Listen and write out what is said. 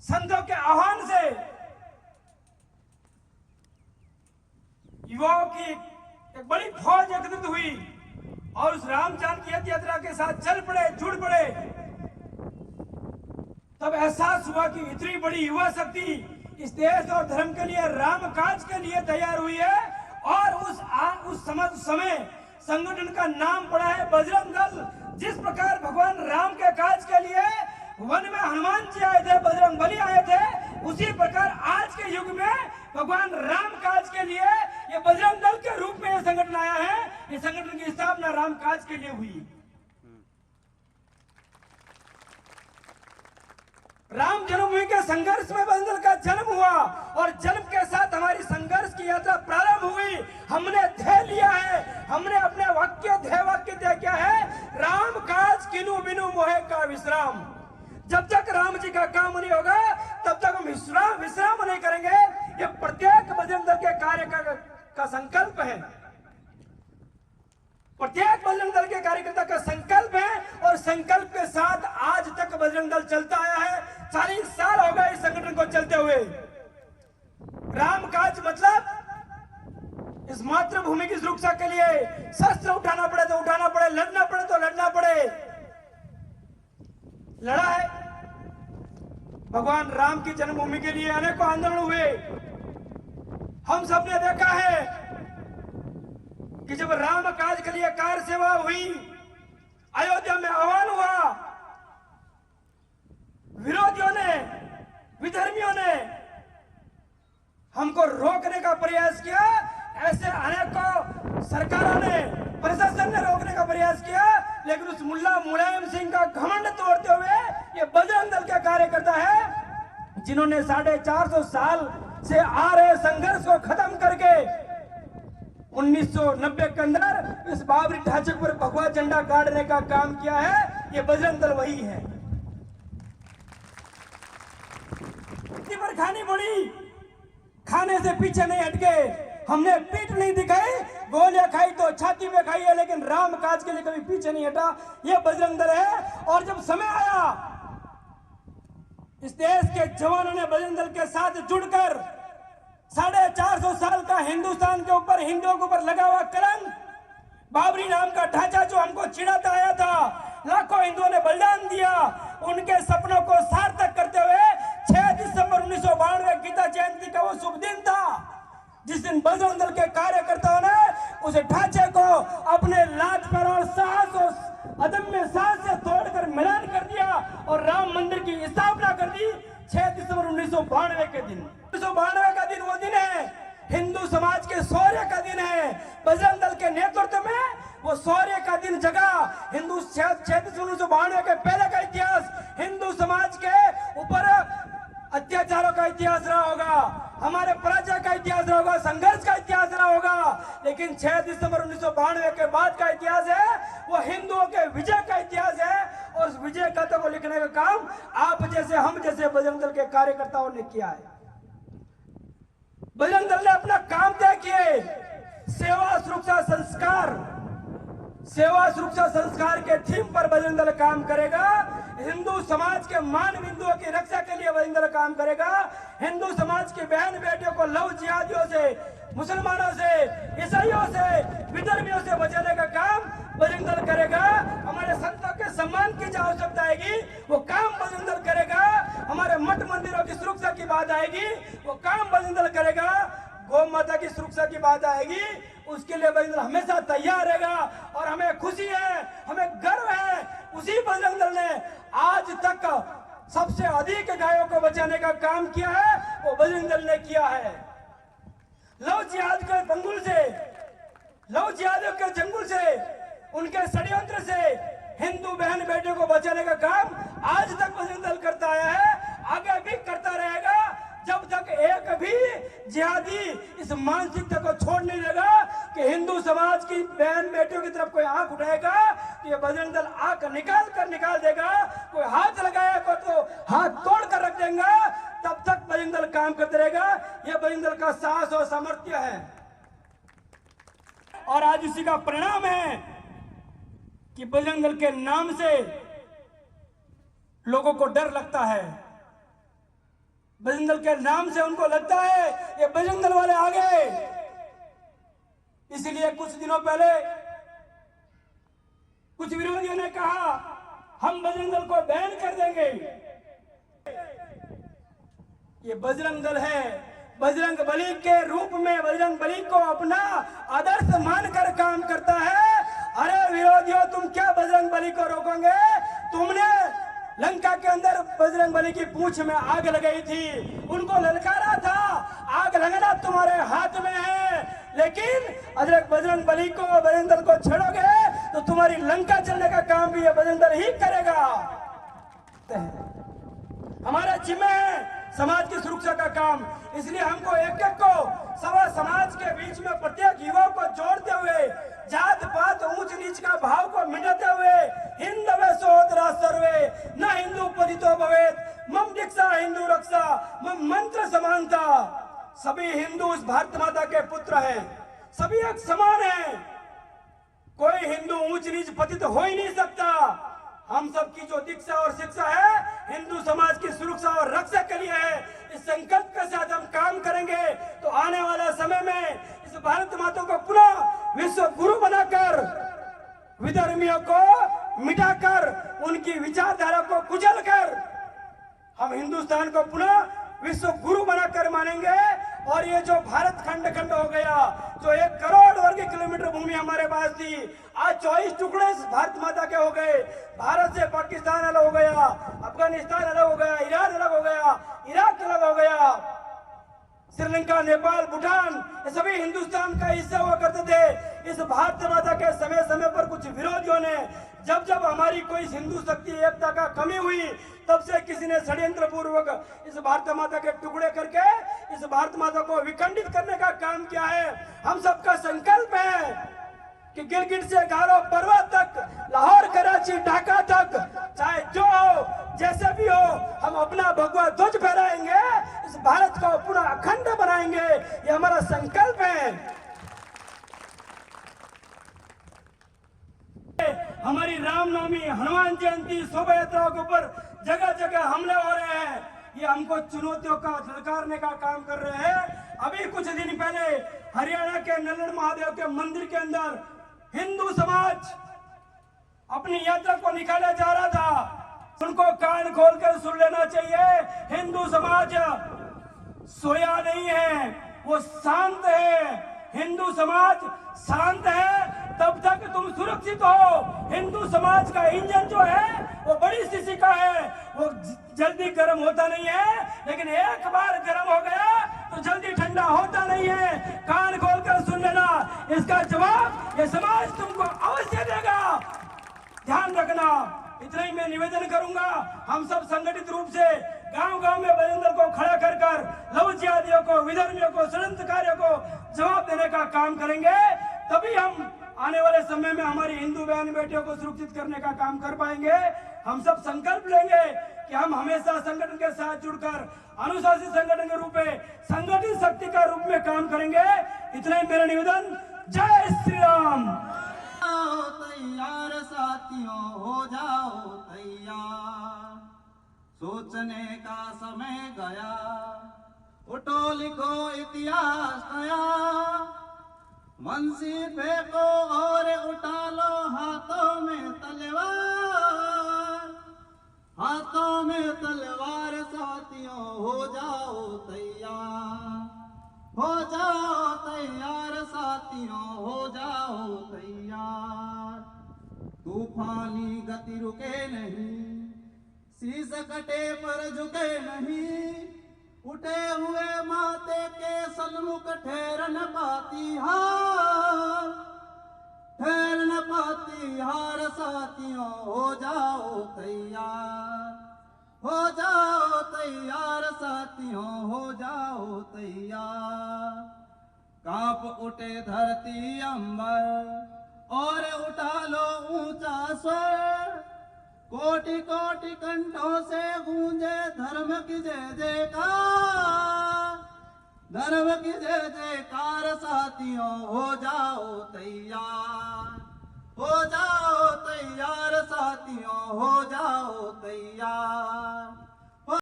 संतों के आह्वान से युवाओं की एक बड़ी फौज एकत्रित हुई और उस रामचांद की यात्रा के साथ चल पड़े, जुड़ पड़े। तब एहसास हुआ कि इतनी बड़ी युवा शक्ति इस देश और धर्म के लिए, राम काज के लिए तैयार हुई है। और उस समय संगठन का नाम पड़ा है बजरंग दल। जिस प्रकार भगवान राम के काज के लिए वन में हनुमान जी आए थे, बजरंग बली आए थे, उसी प्रकार आज के युग में भगवान राम काज के लिए ये बजरंग दल के रूप में यह संगठन आया है। ये संगठन की स्थापना राम काज के लिए हुई। राम जन्मभूमि के संघर्ष में बजरंग दल का जन्म हुआ और जन्म के साथ हमारी संघर्ष की यात्रा प्रारंभ हुई। हमने ध्येय लिया है, हमने अपने ध्येय वाक्य तय किया है, राम काज किनु बिनु मोहे का विश्राम। जब तक राम जी का काम नहीं होगा तब तक हम विश्राम नहीं करेंगे। ये प्रत्येक बजरंग दल के कार्य का संकल्प है, प्रत्येक बजरंग दल के कार्यकर्ता का संकल्प है। और संकल्प के साथ आज तक बजरंग दल चलता आया है। 40 साल हो गए इस संगठन को चलते हुए। राम काज मतलब इस मातृभूमि की सुरक्षा के लिए शस्त्र उठाना पड़े तो उठाना पड़े, लड़ना पड़े तो लड़ना पड़े। लड़ा है। भगवान राम की जन्मभूमि के लिए अनेकों आंदोलन हुए। हम सबने देखा है कि जब राम काज के लिए कार सेवा हुई, अयोध्या में आह्वान हुआ, विरोधियों ने, विधर्मियों ने हमको रोकने का प्रयास किया। ऐसे अनेकों सरकारों ने, प्रशासन ने रोकने का प्रयास किया, लेकिन उस मुल्ला मुलायम सिंह का घमंड तोड़ते हुए ये बजरंग दल के कार्यकर्ता है, जिन्होंने 450 साल से आ रहे संघर्ष को खत्म करके 1990 के अंदर इस बाबरी ढांचे पर भगवा झंडा गाड़ने का काम किया है। ये बजरंग दल वही है। पर खानी पड़ी, खाने से पीछे नहीं हटके, हमने पीठ नहीं दिखाई, गोलियां खाई तो छाती में खाई है, लेकिन राम काज के लिए कभी पीछे नहीं हटा। यह बजरंग दल है। और जब समय आया, इस देश के जवानों ने बजरंग दल के साथ जुड़कर 450 साल का हिंदुस्तान के ऊपर, हिंदुओं के ऊपर लगा हुआ कलंक, बाबरी नाम का ढांचा जो हमको चिढ़ाता आया था, लाखों हिंदुओं ने बलिदान दिया, उनके सपनों को सार्थक करते हुए 6 दिसंबर 1992 गीता जयंती का वो शुभ दिन था, जिस दिन बजरंग दल के कार्यकर्ताओं ने उस ढांचे को अपने लात पर और साहस और अदम्य साहस से तोड़कर मिलान कर दिया और राम मंदिर की स्थापना कर दी। 6 दिसंबर 1992 के दिन, 1992 का दिन वो दिन है, हिंदू समाज के शौर्य का दिन है। बजरंग दल के नेतृत्व में वो शौर्य का दिन जगा। हिंदू 6 दिसंबर 1992 के पहले का इतिहास हिंदू समाज के ऊपर अत्याचारों का इतिहास रहा होगा, हमारे पराजय का इतिहास रहा होगा, संघर्ष का इतिहास रहा होगा। लेकिन 6 दिसंबर 1992 के बाद का इतिहास है वो हिंदुओं के विजय का इतिहास है। और उस विजय गाथा को लिखने का काम आप जैसे, हम जैसे बजरंग दल के कार्यकर्ताओं ने किया है। बजरंग दल ने अपना काम तय किए। सेवा सुरक्षा संस्कार, सेवा सुरक्षा संस्कार के थीम पर बजरंग दल काम करेगा। हिंदू समाज के मान बिंदुओं की रक्षा के लिए बजरंग दल काम करेगा। हिंदू समाज की बहन बेटियों को लव जिहादियों से, मुसलमानों से, ईसाइयों से, विधर्मियों से बचाने का काम बजरंग दल करेगा। हमारे संतों के सम्मान की जो आवश्यकता आएगी वो काम बजरंग दल करेगा। हमारे मठ मंदिरों की सुरक्षा की बात आएगी वो काम बजरंग दल करेगा। गौ माता की सुरक्षा की बात आएगी उसके लिए बजरंग दल हमेशा तैयार रहेगा। और हमें खुशी है, हमें गर्व है, उसी बजरंग दल ने आज तक सबसे अधिक गायों को बचाने का काम किया है, वो बजरंग दल ने किया है। लव जिहाद के पंगुल से, लव जिहादियों के जंगल से, उनके षड्यंत्र से हिंदू बहन बेटियों को बचाने का काम आज तक बजरंग दल करता आया है, आगे भी करता रहेगा, जब तक एक भी जिहादी इस मानसिकता को छोड़ नहीं देगा कि हिंदू समाज की बहन बेटियों की तरफ कोई आंख उठाएगा तो ये बजरंग दल आंख निकाल देगा। कोई हाथ लगाया को तो हाथ तोड़ कर रख देगा। तब तक बजरंग दल काम करते रहेगा। ये बजरंग दल का साहस और सामर्थ्य है। और आज इसी का परिणाम है कि बजरंग दल के नाम से लोगों को डर लगता है। बजरंग दल के नाम से उनको लगता है ये बजरंग दल वाले आ गए। इसलिए कुछ दिनों पहले कुछ विरोधियों ने कहा हम बजरंग दल को बैन कर देंगे। ये बजरंग दल है, बजरंग बली के रूप में बजरंग बली को अपना आदर्श मानकर काम करता है। अरे विरोधियों, तुम क्या बजरंग बली को रोकोगे? तुमने लंका के अंदर बजरंग बली की पूंछ में आग लगाई थी, उनको ललकारा था, आग लगाना तुम्हारे हाथ में है। लेकिन अगर बजरंग बली को बजरंग दल को छेड़ोगे तो तुम्हारी लंका चलने का काम भी ये बजरंग दल ही करेगा। हमारा जिम्मा है समाज की सुरक्षा का काम, इसलिए हमको एक एक को सवा समाज के बीच में प्रत्येक युवा को जोड़ते हुए जात पात ऊंच नीच का भाव को मिटाते हुए हिंदवे सोदरा सर्वे न हिंदू पतितो भवेत मम दीक्षा हिंदू रक्षा मम मंत्र समानता। सभी हिंदू इस भारत माता के पुत्र हैं, सभी एक समान हैं, कोई हिंदू ऊंच नीच पतित हो ही नहीं सकता। हम सबकी जो दीक्षा और शिक्षा है हिंदू समाज की सुरक्षा और रक्षा के लिए है। इस संकल्प के साथ हम काम करेंगे तो आने वाला समय में इस भारत माता को पुनः विश्व गुरु बनाकर विधर्मियों को मिटाकर उनकी विचारधारा को कुचलकर हम हिंदुस्तान को पुनः विश्व गुरु बनाकर मानेंगे। और ये जो भारत खंड खंड हो गया, जो 1 करोड़ वर्ग किलोमीटर भूमि हमारे पास थी, आज 24 टुकड़े भारत माता के हो गए। भारत से पाकिस्तान अलग हो गया, अफगानिस्तान अलग हो गया, ईरान अलग हो गया, इराक अलग हो गया, श्रीलंका, नेपाल, भूटान, ये सभी हिंदुस्तान का हिस्सा हुआ करते थे। इस भारत माता के समय समय पर कुछ विरोधियों ने जब जब हमारी कोई हिंदू शक्ति एकता का कमी हुई, तब से किसी ने षड्यंत्र पूर्वक इस भारत माता के टुकड़े करके इस भारत माता को विखंडित करने का काम किया है। हम सबका संकल्प है कि गिलगिट से गारो पर्वत तक, लाहौर, कराची, ढाका तक, चाहे जो हो, जैसे भी हो, हम अपना भगवा ध्वज फहराएंगे, इस भारत को पूरा अखंड बनाएंगे। ये हमारा संकल्प है। हमारी रामनवमी, हनुमान जयंती, शोभा यात्राओं के ऊपर जगह जगह हमले हो रहे हैं। ये हमको चुनौतियों का ललकारने का काम कर रहे हैं। अभी कुछ दिन पहले हरियाणा के नल्लड़ महादेव के मंदिर के अंदर हिंदू समाज अपनी यात्रा को निकाला जा रहा था। उनको कान खोलकर सुन लेना चाहिए। हिंदू समाज सोया नहीं है, वो शांत है। हिंदू समाज शांत है तब तक तुम सुरक्षित हो। हिंदू समाज का इंजन जो है वो बड़ी शीशी का है, वो जल्दी गर्म होता नहीं है, लेकिन एक बार गर्म हो गया तो जल्दी ठंडा होता नहीं है। कान खोलकर सुन लेना, इसका जवाब ये समाज तुमको अवश्य देगा, ध्यान रखना। इतना ही मैं निवेदन करूंगा। हम सब संगठित रूप से गांव-गांव में बजरंग दल को खड़ा कर लव जिहादियों को, विधर्मियों को, षड्यंत्रकारियों को जवाब देने का काम करेंगे। तभी हम आने वाले समय में हमारी हिंदू बहन बेटियों को सुरक्षित करने का काम कर पाएंगे। हम सब संकल्प लेंगे कि हम हमेशा संगठन के साथ जुड़कर अनुशासित संगठन के रूप में, संगठित शक्ति का रूप में काम करेंगे। इतना ही मेरा निवेदन। जय श्री राम। तैयार साथियों, हो जाओ तैयार, सोचने का समय गया, उठो लिखो इतिहास नया, मंसी फेंको और उठा लो हाथों में तलवार, हाथों में तलवार साथियों, हो जाओ तैयार, हो जाओ तैयार साथियों, हो जाओ तैयार। तूफानी गति रुके नहीं, शीश कटे पर झुके नहीं, उठे हुए माते के सन्मुख ठहर न पाती हार, ठहर न पाती हार साथियों, हो जाओ तैयार, हो जाओ तैयार साथियों, हो जाओ तैयार। कांप उठे धरती अंबर और उठा लो ऊंचा स्वर, कोटि कोटि कंठों से गूंजे धर्म की जय जयकार, धर्म की जय जयकार साथियों, हो जाओ तैयार, हो जाओ तैयार साथियों, हो जाओ तैयार।